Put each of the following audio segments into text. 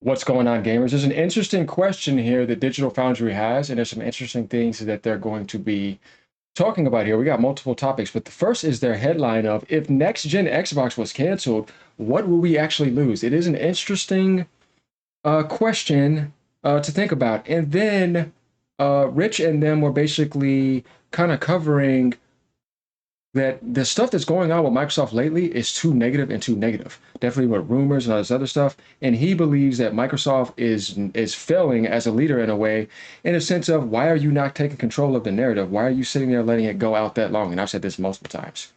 What's going on, gamers? There's an interesting question here that Digital Foundry has, and there's some interesting things that they're going to be talking about here. We got multiple topics, but the first is their headline of if next gen Xbox was canceled, what would we actually lose? It is an interesting question to think about. And then Rich and them were basically kind of covering that the stuff that's going on with Microsoft lately is too negative and too negative. Definitely with rumors and all this other stuff. And he believes that Microsoft is failing as a leader in a way, in a sense of why are you not taking control of the narrative? Why are you sitting there letting it go out that long? And I've said this multiple times.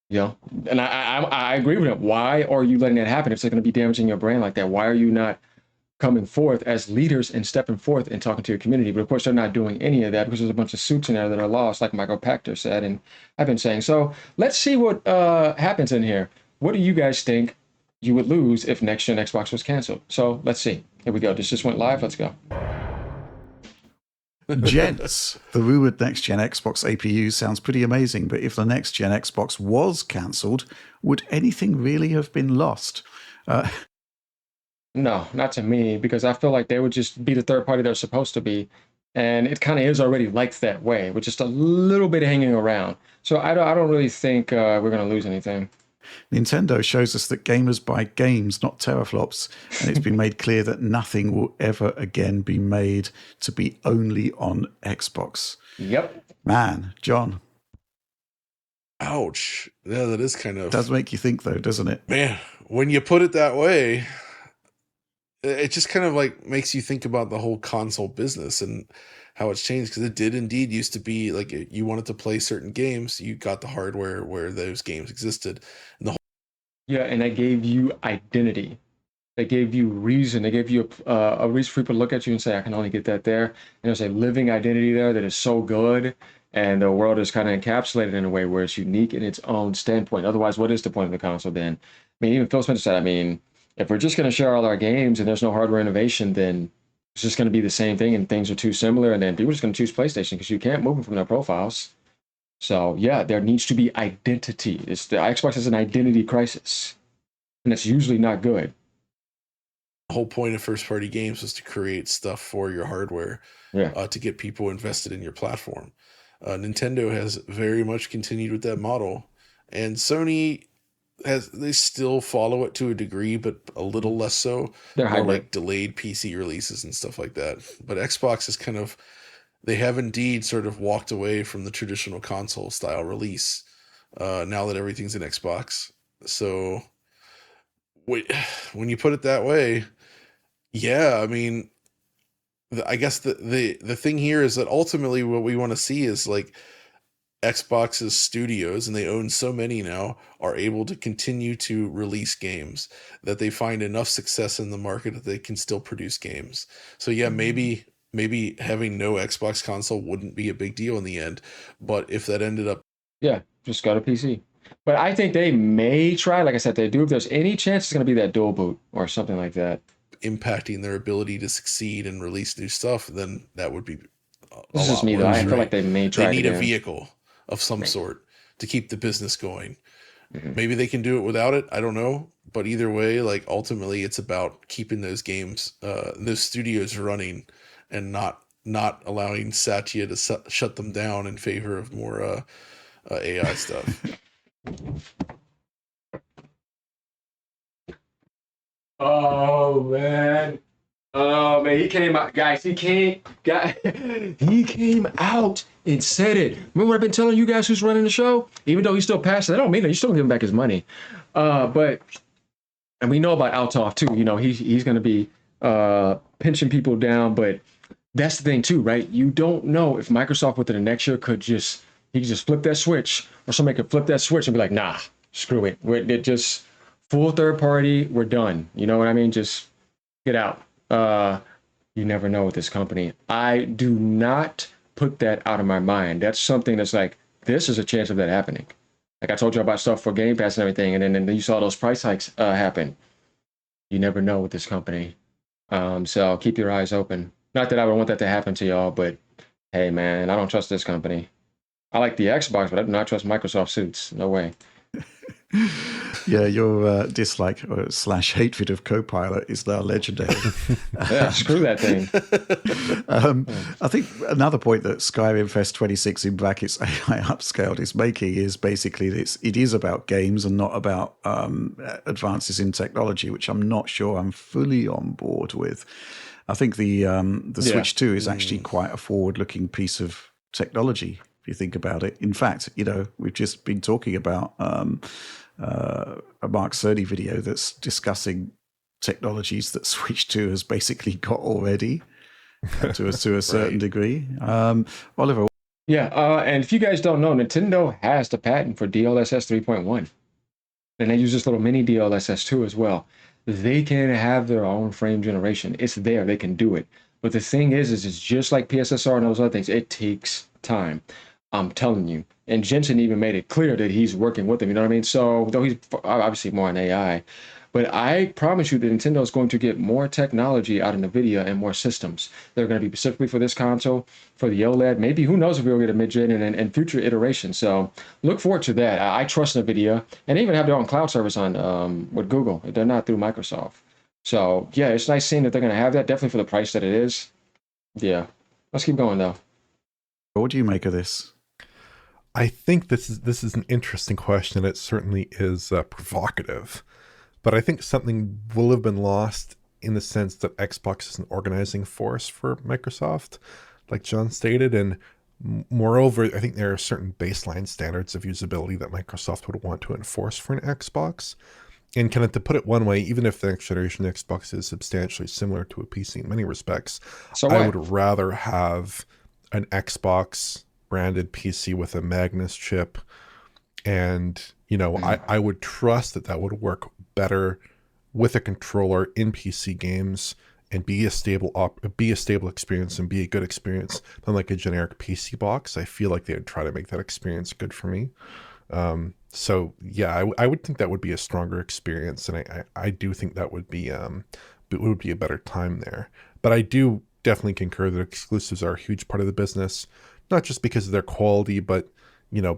You know, and I agree with him. Why are you letting that happen if it's going to be damaging your brand like that? Why are you not coming forth as leaders and stepping forth and talking to your community? But of course, they're not doing any of that because there's a bunch of suits in there that are lost, like Michael Pachter said, and I've been saying. So let's see what happens in here. What do you guys think you would lose if next gen Xbox was canceled? So let's see. Here we go. This just went live. Let's go. Gents, the rumored next gen Xbox APU sounds pretty amazing, but if the next gen Xbox was cancelled, would anything really have been lost? No, not to me, because I feel like they would just be the third party they're supposed to be. And it kind of is already like that way, with just a little bit hanging around. So I don't really think we're going to lose anything. Nintendo shows us that gamers buy games, not teraflops, and it's been made clear that nothing will ever again be made to be only on Xbox. Yep. Man, John. Ouch. Yeah, that is kind of... Does make you think, though, doesn't it? Man, when you put it that way, it just kind of like makes you think about the whole console business and how it's changed, because it did indeed used to be like you wanted to play certain games, you got the hardware where those games existed. And the whole Yeah, and they gave you identity. They gave you reason. They gave you a reason for people to look at you and say, I can only get that there. And there's a living identity there that is so good. And the world is kind of encapsulated in a way where it's unique in its own standpoint. Otherwise, what is the point of the console then? I mean, even Phil Spencer said, I mean, if we're just going to share all our games and there's no hardware innovation, then it's just going to be the same thing and things are too similar. And then people are just going to choose PlayStation because you can't move them from their profiles. So yeah, there needs to be identity. It's the Xbox is an identity crisis, and it's usually not good. whole point of first party games was to create stuff for your hardware, Yeah. to get people invested in your platform. Nintendo has very much continued with that model, and Sony they still follow it to a degree, but a little less so. They're More hybrid. like delayed PC releases and stuff like that. But Xbox is kind of, they have indeed sort of walked away from the traditional console style release, now that everything's in Xbox. So wait, when you put it that way, yeah, I mean, I guess the thing here is that ultimately what we want to see is like Xbox's studios, and they own so many now, are able to continue to release games that they find enough success in the market that they can still produce games. So yeah, maybe having no Xbox console wouldn't be a big deal in the end, but if that ended up Yeah, just got a PC. But I think they may try, like I said, they do. If there's any chance it's going to be that dual boot or something like that. impacting their ability to succeed and release new stuff, then that would be a This is just lot me, though. I worse, feel right? like they may They try it need a again. vehicle of some Right. sort to keep the business going. Mhm. Maybe they can do it without it. I don't know. But either way, like ultimately it's about keeping those games, those studios running, and not allowing Satya to shut them down in favor of more AI stuff. Oh man. Oh man, he came out, guys. He came out and said it. Remember what I've been telling you guys who's running the show? Even though he's still passed, I don't mean it. You still give him back his money. But and we know about Althoff too. You know, he's going to be pinching people down. But that's the thing too, right? You don't know if Microsoft within the next year he could just flip that switch, or somebody could flip that switch and be like, nah, screw it. It just full third party. We're done. You know what I mean? Just get out. Uh, you never know with this company. I do not put that out of my mind. That's something that's like, this is a chance of that happening. Like I told you about stuff for Game Pass and everything, and then you saw those price hikes happen. You never know with this company. So keep your eyes open. Not that I would want that to happen to y'all, but hey, man, I don't trust this company. I like the Xbox, but I do not trust Microsoft suits. No way. Yeah, your dislike or slash hatred of Copilot is now legendary. Yeah, screw that thing. I think another point that Skyrim Fest 26 in brackets AI upscaled is making is basically that it is about games and not about advances in technology, which I'm not sure I'm fully on board with. I think the Yeah. Switch 2 is actually quite a forward-looking piece of technology, if you think about it. In fact, we've just been talking about a Mark Cerny video that's discussing technologies that Switch 2 has basically got already to a certain Right. degree. Oliver, Yeah, and if you guys don't know, Nintendo has the patent for DLSS 3.1. And they use this little mini DLSS 2 as well. They can have their own frame generation. It's there, they can do it. But the thing is it's just like PSSR and those other things. It takes time. I'm telling you. And Jensen even made it clear that he's working with them. You know what I mean? So, though he's obviously more on AI, but I promise you that Nintendo is going to get more technology out of NVIDIA and more systems. They're going to be specifically for this console, for the OLED. Maybe, who knows if we'll get a mid-gen and future iterations. So look forward to that. I trust NVIDIA, and they even have their own cloud service on with Google. They're not through Microsoft. So yeah, it's nice seeing that they're going to have that, definitely for the price that it is. Yeah. Let's keep going, though. what do you make of this? I think this is an interesting question. It certainly is provocative, but I think something will have been lost in the sense that Xbox is an organizing force for Microsoft, like John stated, and moreover, I think there are certain baseline standards of usability that Microsoft would want to enforce for an Xbox. And kind of to put it one way, even if the next generation Xbox is substantially similar to a PC in many respects, So I what? would rather have an Xbox branded PC with a Magnus chip. And, I would trust that would work better with a controller in PC games and be a stable experience and be a good experience than like a generic PC box. I feel like they'd try to make that experience good for me. So yeah, I would think that would be a stronger experience, and I do think that would be it would be a better time there. But I do definitely concur that exclusives are a huge part of the business, not just because of their quality, but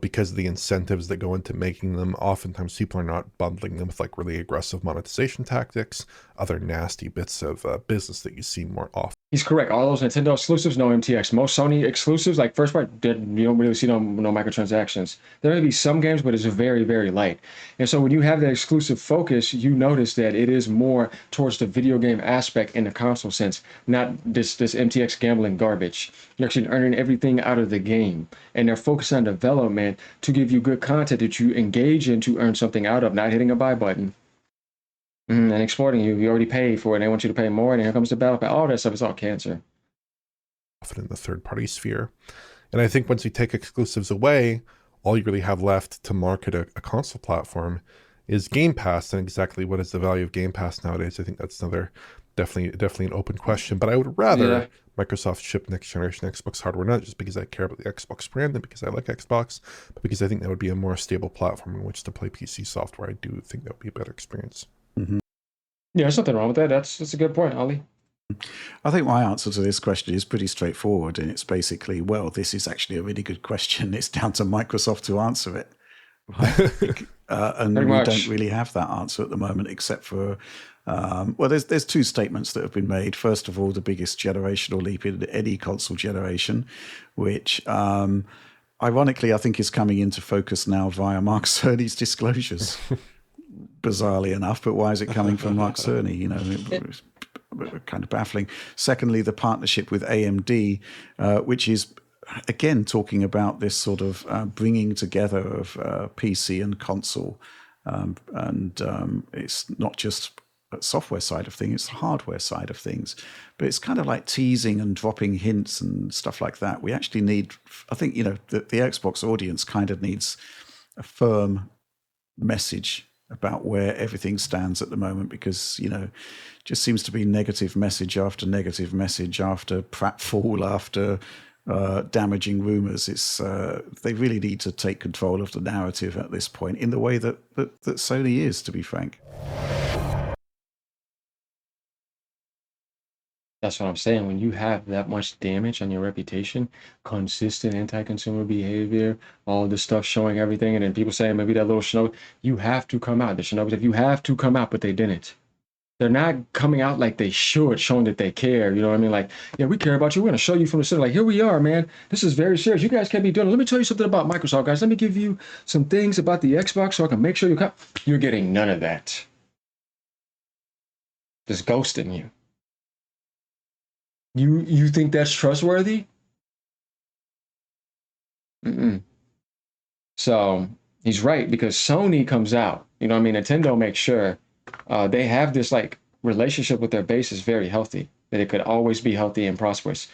because of the incentives that go into making them. Oftentimes people are not bundling them with like really aggressive monetization tactics, other nasty bits of business that you see more often. He's correct. All those Nintendo exclusives, no MTX. Most Sony exclusives, like first part, you don't really see no microtransactions. There may be some games, but it's very, very light. And so when you have that exclusive focus, you notice that it is more towards the video game aspect in the console sense, not this MTX gambling garbage. You're actually earning everything out of the game. And they're focused on development to give you good content that you engage in to earn something out of, not hitting a buy button. And exploiting you. You already paid for it. And they want you to pay more. And here comes the battle pass. All that stuff is all cancer. Often in the third-party sphere. And I think once you take exclusives away, all you really have left to market a console platform is Game Pass. And exactly what is the value of Game Pass nowadays? I think that's another definitely an open question. But I would rather Microsoft ship next generation Xbox hardware, not just because I care about the Xbox brand and because I like Xbox, but because I think that would be a more stable platform in which to play PC software. I do think that would be a better experience. Mm-hmm. Yeah, there's nothing wrong with that. That's a good point, Ollie. I think my answer to this question is pretty straightforward, and it's basically, well, this is actually a really good question. It's down to Microsoft to answer it, right? And we don't really have that answer at the moment, except for, well, there's two statements that have been made. First of all, the biggest generational leap in any console generation, which ironically I think is coming into focus now via Mark Cerny's disclosures. Bizarrely enough, but why is it coming from Mark Cerny? It's kind of baffling. Secondly, the partnership with AMD, which is again talking about this sort of bringing together of PC and console, and it's not just the software side of things, it's the hardware side of things, but it's kind of like teasing and dropping hints and stuff like that. We actually need, I think, the Xbox audience kind of needs a firm message about where everything stands at the moment, because just seems to be negative message after negative message after pratfall after damaging rumors. It's they really need to take control of the narrative at this point in the way that Sony is, to be frank. That's what I'm saying. When you have that much damage on your reputation, consistent anti-consumer behavior, all this stuff showing everything, and then people saying maybe that little Shinobi, you have to come out. The Shinobi, you have to come out, but they didn't. They're not coming out like they should, showing that they care. You know what I mean? Like, yeah, we care about you. We're going to show you from the center. Like, here we are, man. This is very serious. You guys can't be doing it. Let me tell you something about Microsoft, guys. Let me give you some things about the Xbox so I can make sure you come. You're getting none of that. Just ghosting you. You think that's trustworthy? Mm-mm. So he's right, because Sony comes out. You know what I mean? Nintendo makes sure they have this like relationship with their base is very healthy, that it could always be healthy and prosperous.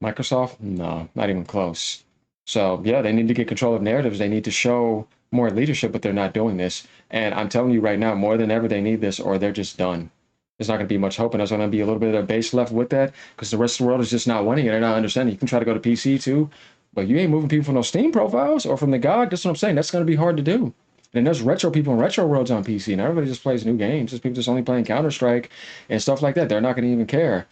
Microsoft, no, not even close. So yeah, they need to get control of narratives. They need to show more leadership, but they're not doing this. And I'm telling you right now, more than ever, they need this, or they're just done. There's not going to be much hope, and there's going to be a little bit of their base left with that, because the rest of the world is just not wanting it. They're not understanding. You can try to go to PC too, but you ain't moving people from those Steam profiles or from the GOG. That's what I'm saying. That's going to be hard to do. And there's retro people in retro worlds on PC. Now everybody just plays new games. There's people just only playing Counter-Strike and stuff like that. They're not going to even care.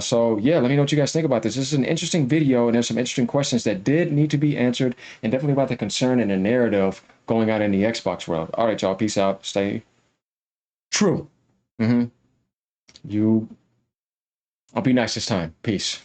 So yeah, let me know what you guys think about this. This is an interesting video, and there's some interesting questions that did need to be answered, and definitely about the concern and the narrative going on in the Xbox world. All right, y'all. Peace out. Stay true. I'll be nice this time. Peace.